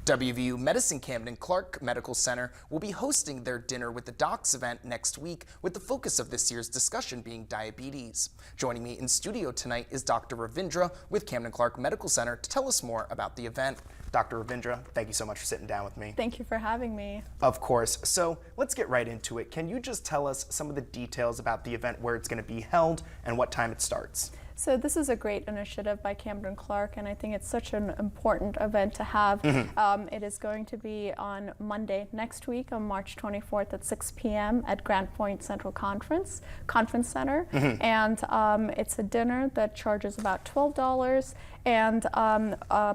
WVU Medicine Camden Clark Medical Center will be hosting their Dinner with the Docs event next week, with the focus of this year's discussion being diabetes. Joining me in studio tonight is Dr. Ravindra with Camden Clark Medical Center to tell us more about the event. Dr. Ravindra, thank you so much for sitting down with me. Thank you for having me. Of course. So let's get right into it. Can you just tell us some of the details about the event, where it's going to be held, and what time it starts? So this is a great initiative by Camden Clark, and I think it's such an important event to have. It is going to be on Monday next week, on March 24th at 6 p.m. at Grand Point Central Conference Center. And it's a dinner that charges about $12, and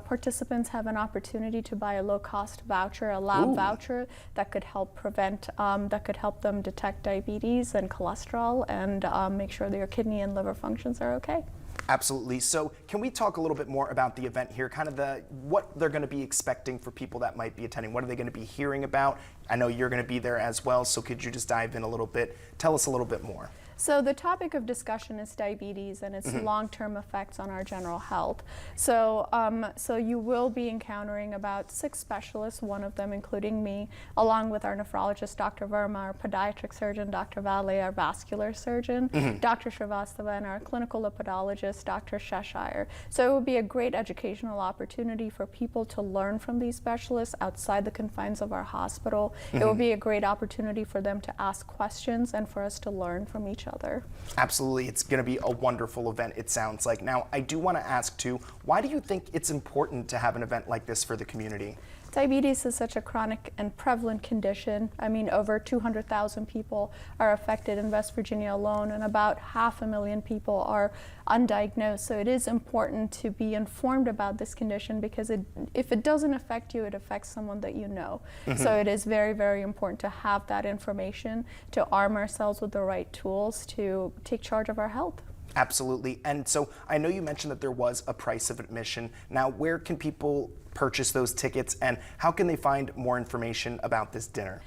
participants have an opportunity to buy a low-cost voucher, a lab voucher that could help prevent, that could help them detect diabetes and cholesterol and make sure that your kidney and liver functions are okay. Absolutely. So can we talk a little bit more about the event here, kind of what they're going to be expecting for people that might be attending? What are they going to be hearing about? I know you're going to be there as well, so could you just dive in a little bit? Tell us a little bit more. So the topic of discussion is diabetes and its long-term effects on our general health. So, so you will be encountering about 6 specialists, one of them including me, along with our nephrologist, Dr. Verma, our podiatric surgeon, Dr. Valle, our vascular surgeon, Dr. Srivastava, and our clinical lipidologist, Dr. Cheshire. So it will be a great educational opportunity for people to learn from these specialists outside the confines of our hospital. It will be a great opportunity for them to ask questions and for us to learn from each other. Absolutely. It's going to be a wonderful event, it sounds like. Now, I do want to ask too, why do you think it's important to have an event like this for the community? Diabetes is such a chronic and prevalent condition. I mean, over 200,000 people are affected in West Virginia alone, and about 500,000 people are undiagnosed. So it is important to be informed about this condition, because if it doesn't affect you, it affects someone that you know. So it is very, very important to have that information, to arm ourselves with the right tools to take charge of our health. Absolutely. And so I know you mentioned that there was a price of admission. Now, where can people purchase those tickets, and how can they find more information about this dinner?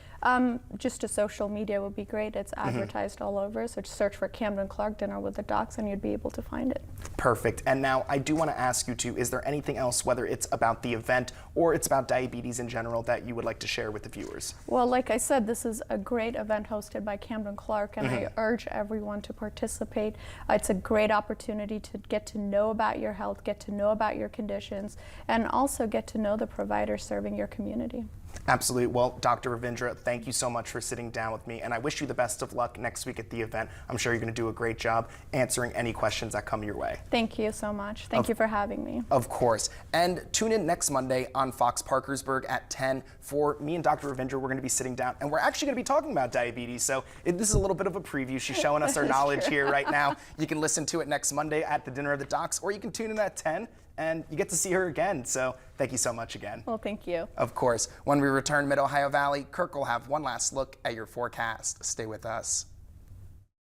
Just a social media would be great. It's advertised all over, so just search for Camden Clark Dinner with the Docs and you'd be able to find it. Perfect. And now I do want to ask you too, is there anything else, whether it's about the event or it's about diabetes in general, that you would like to share with the viewers? Well, like I said, this is a great event hosted by Camden Clark, and I urge everyone to participate. It's a great opportunity to get to know about your health, get to know about your conditions, and also get to know the providers serving your community. Absolutely. Well, Dr. Ravindra, thank you so much for sitting down with me, and I wish you the best of luck next week at the event. I'm sure you're going to do a great job answering any questions that come your way. Thank you so much. Thank you for having me. Of course. And tune in next Monday on Fox Parkersburg at 10 for me and Dr. Ravindra. We're going to be sitting down, and we're actually going to be talking about diabetes. So this is a little bit of a preview. She's showing us our knowledge here right now. You can listen to it next Monday at the Dinner of the Docs, or you can tune in at 10. And you get to see her again. So thank you so much again. Well, thank you. Of course. When we return Mid-Ohio Valley, Kirk will have one last look at your forecast. Stay with us.